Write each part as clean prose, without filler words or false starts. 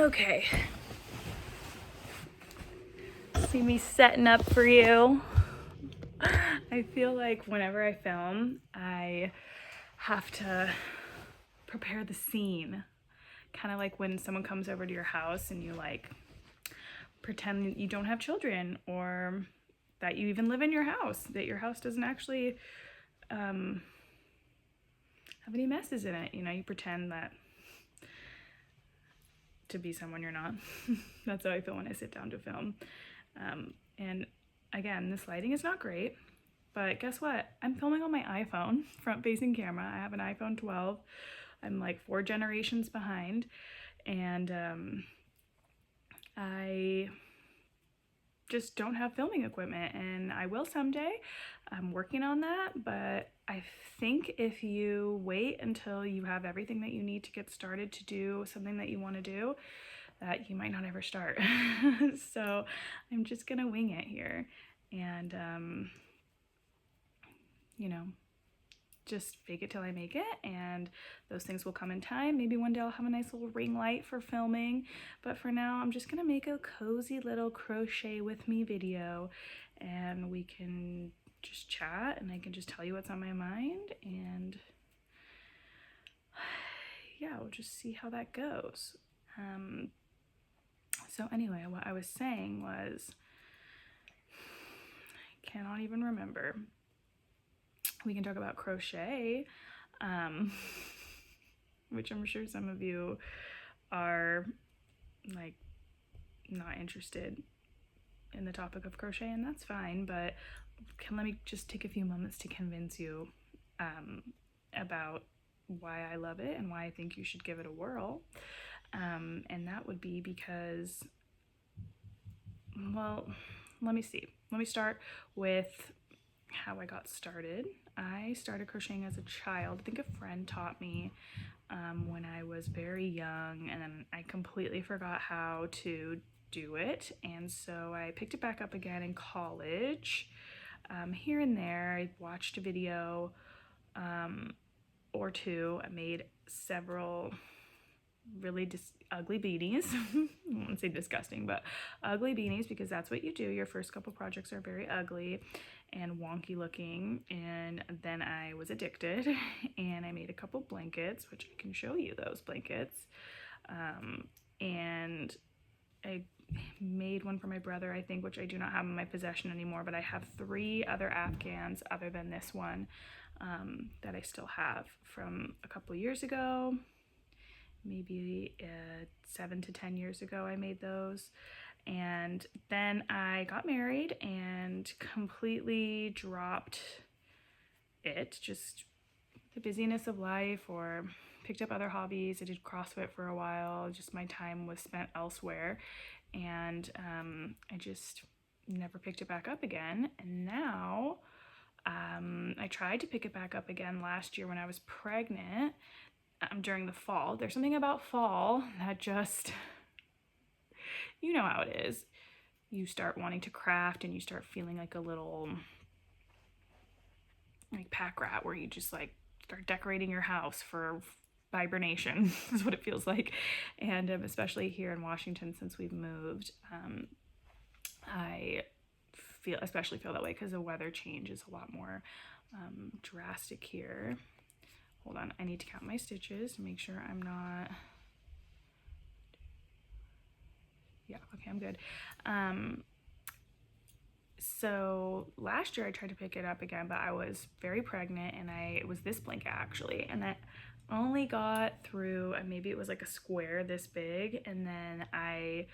Okay. See me setting up for you. I feel like whenever I film, I have to prepare the scene. Kind of like when someone comes over to your house and you like pretend you don't have children, or that you even live in your house, that your house doesn't actually have any messes in it. You know, you pretend that to be someone you're not. That's how I feel when I sit down to film. And again, this lighting is not great, but guess what? I'm filming on my iPhone, front-facing camera. I have an iPhone 12. I'm like 4 generations behind, and I just don't have filming equipment, and I will someday. I'm working on that, but I think if you wait until you have everything that you need to get started to do something that you want to do, that you might not ever start. So I'm just gonna wing it here, and you know, just fake it till I make it, and those things will come in time. Maybe one day I'll have a nice little ring light for filming, but for now I'm just gonna make a cozy little crochet with me video, and we can just chat and I can just tell you what's on my mind, and yeah, we'll just see how that goes. So anyway, what I was saying was, I cannot even remember. We can talk about crochet, which I'm sure some of you are like not interested in the topic of crochet, and that's fine, but let me just take a few moments to convince you about why I love it and why I think you should give it a whirl. And that would be because, well, let me see. Let me start with how I got started. I started crocheting as a child. I think a friend taught me when I was very young, and then I completely forgot how to do it, and so I picked it back up again in college. Here and there, I watched a video or two. I made several really ugly beanies. I won't say disgusting, but ugly beanies, because that's what you do. Your first couple projects are very ugly and wonky looking, and then I was addicted and I made a couple blankets, which I can show you those blankets, and I made one for my brother, I think, which I do not have in my possession anymore, but I have 3 other Afghans other than this one that I still have from a couple years ago. Maybe 7 to 10 years ago I made those. And then I got married and completely dropped it, just the busyness of life, or picked up other hobbies. I did CrossFit for a while, just my time was spent elsewhere, and I just never picked it back up again. And now I tried to pick it back up again last year when I was pregnant. During the fall. There's something about fall that just, you know how it is. You start wanting to craft and you start feeling like a little like pack rat, where you just like start decorating your house for hibernation is what it feels like. And especially here in Washington, since we've moved, I especially feel that way because the weather change is a lot more drastic here. Hold on, I need to count my stitches to make sure I'm not, yeah, okay, I'm good. So last year I tried to pick it up again, but I was very pregnant, and it was this blanket actually, and I only got through, maybe it was like a square this big, and then I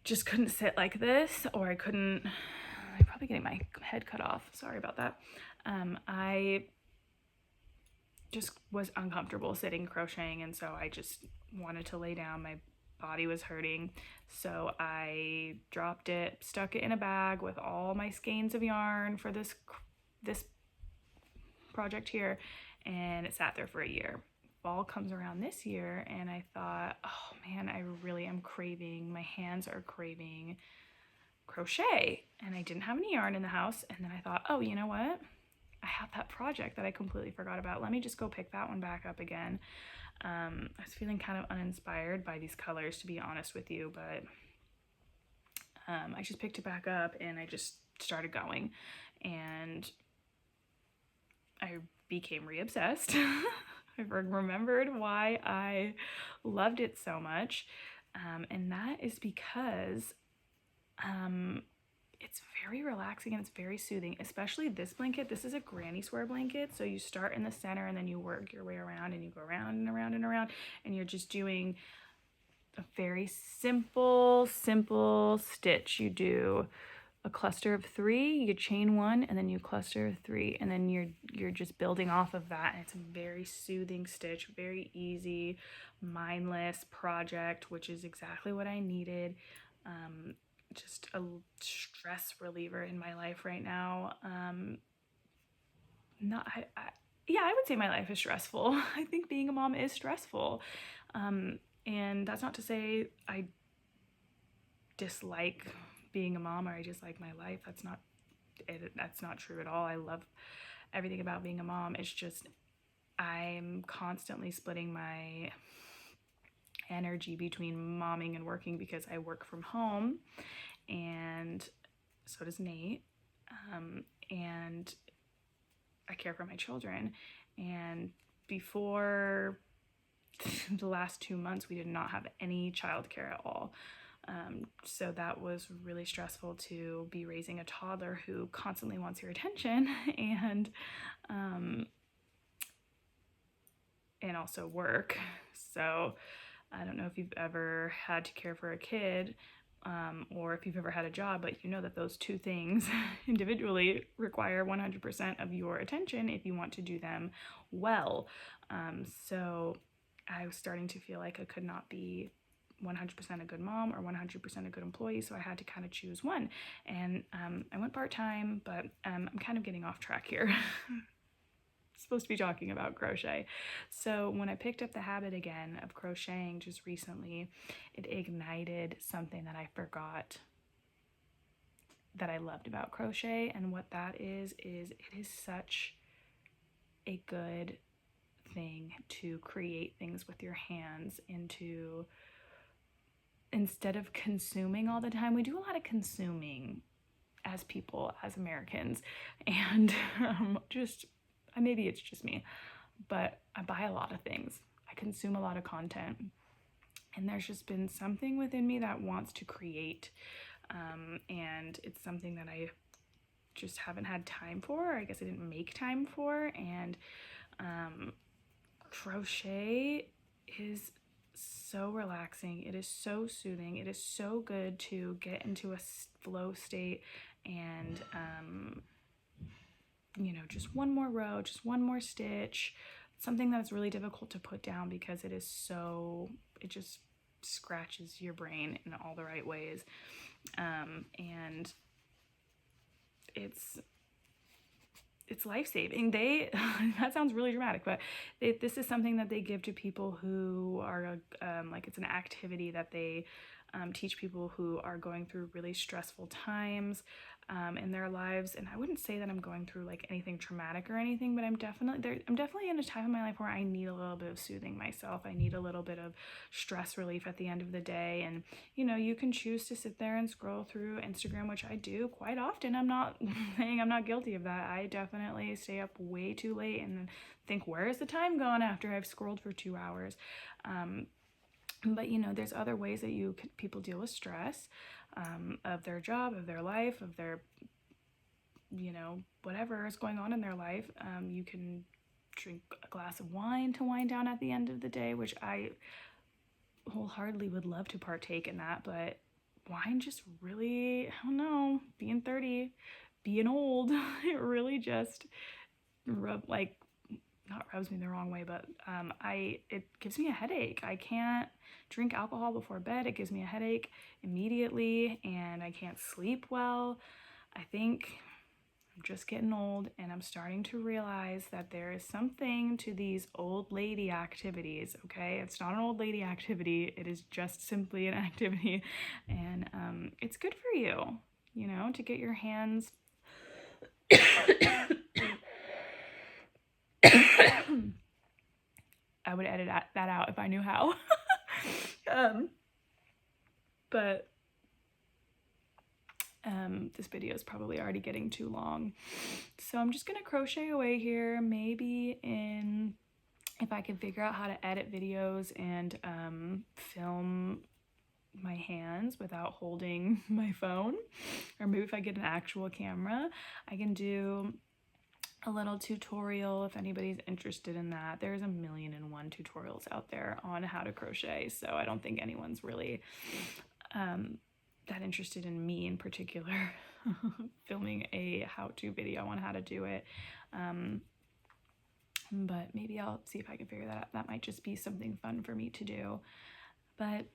just couldn't sit like this, or I'm probably getting my head cut off, sorry about that. I just was uncomfortable sitting crocheting, and so I just wanted to lay down. My body was hurting, so I dropped it, stuck it in a bag with all my skeins of yarn for this project here, and it sat there for a year. Fall comes around this year, and I thought, oh man, I really am craving, my hands are craving crochet, and I didn't have any yarn in the house. And then I thought, oh, you know what, I have that project that I completely forgot about. Let me just go pick that one back up again. I was feeling kind of uninspired by these colors, to be honest with you, but I just picked it back up and I just started going, and I became re-obsessed. I remembered why I loved it so much, and that is because it's very relaxing and it's very soothing, especially this blanket. This is a granny square blanket, so you start in the center and then you work your way around and you go around and around and around, and you're just doing a very simple stitch. You do a cluster of 3, you chain 1, and then you cluster 3, and then you're just building off of that, and it's a very soothing stitch, very easy, mindless project, which is exactly what I needed. Just a stress reliever in my life right now. Yeah, I would say my life is stressful. I think being a mom is stressful. And that's not to say I dislike being a mom or I dislike my life. That's not true at all. I love everything about being a mom. It's just I'm constantly splitting my energy between momming and working because I work from home, and so does Nate, and I care for my children. And before the last 2 months, we did not have any childcare at all. So that was really stressful to be raising a toddler who constantly wants your attention and also work. So I don't know if you've ever had to care for a kid, or if you've ever had a job, but you know that those two things individually require 100% of your attention if you want to do them well. So I was starting to feel like I could not be 100% a good mom or 100% a good employee, so I had to kind of choose one. And I went part-time, but I'm kind of getting off track here. Supposed to be talking about crochet. So when I picked up the habit again of crocheting just recently, it ignited something that I forgot that I loved about crochet. And what that is it is such a good thing to create things with your hands, and to, instead of consuming all the time. We do a lot of consuming as people, as Americans, and just maybe it's just me, but I buy a lot of things. I consume a lot of content, and there's just been something within me that wants to create, and it's something that I just haven't had time for. I guess I didn't make time for. And crochet is so relaxing. It is so soothing. It is so good to get into a flow state, and just one more row, just one more stitch, something that's really difficult to put down because it just scratches your brain in all the right ways. And it's life-saving. That sounds really dramatic, but this is something that they give to people who are it's an activity that they teach people who are going through really stressful times in their lives. And I wouldn't say that I'm going through like anything traumatic or anything, but I'm definitely in a time in my life where I need a little bit of soothing myself. I need a little bit of stress relief at the end of the day. And you can choose to sit there and scroll through Instagram, which I do quite often. I'm not saying I'm not guilty of that. I definitely stay up way too late and think, where is the time gone after I've scrolled for 2 hours? But there's other ways that people deal with stress, of their job, of their life, of their, whatever is going on in their life. You can drink a glass of wine to wind down at the end of the day, which I wholeheartedly would love to partake in that, but wine just really, I don't know, being 30, being old, it really just not rubs me the wrong way, but it gives me a headache. I can't drink alcohol before bed. It gives me a headache immediately, and I can't sleep well. I think I'm just getting old, and I'm starting to realize that there is something to these old lady activities, okay? It's not an old lady activity. It is just simply an activity, and it's good for you, to get your hands I would edit that out if I knew how. But this video is probably already getting too long. So I'm just gonna crochet away here. Maybe if I can figure out how to edit videos and film my hands without holding my phone, or maybe if I get an actual camera, I can do a little tutorial if anybody's interested in that. There's 1,000,001 tutorials out there on how to crochet, so I don't think anyone's really that interested in me in particular filming a how-to video on how to do it. But maybe I'll see if I can figure that out. That might just be something fun for me to do. But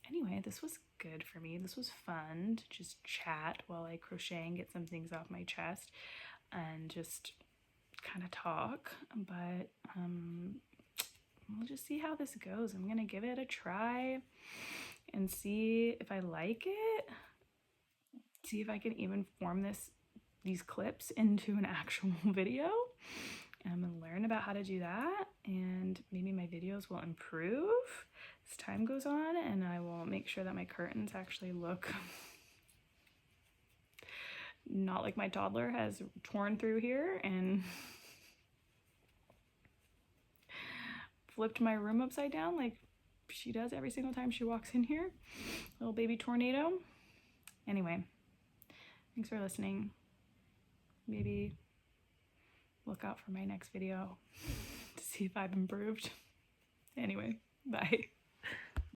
anyway, this was good for me. This was fun to just chat while I crochet and get some things off my chest and just kind of talk. But we'll just see how this goes. I'm gonna give it a try and see if I like it. See if I can even form these clips into an actual video. I'm gonna learn about how to do that, and maybe my videos will improve as time goes on, and I will make sure that my curtains actually look not like my toddler has torn through here and flipped my room upside down like she does every single time she walks in here. Little baby tornado. Anyway, thanks for listening. Maybe look out for my next video to see if I've improved. Anyway, bye.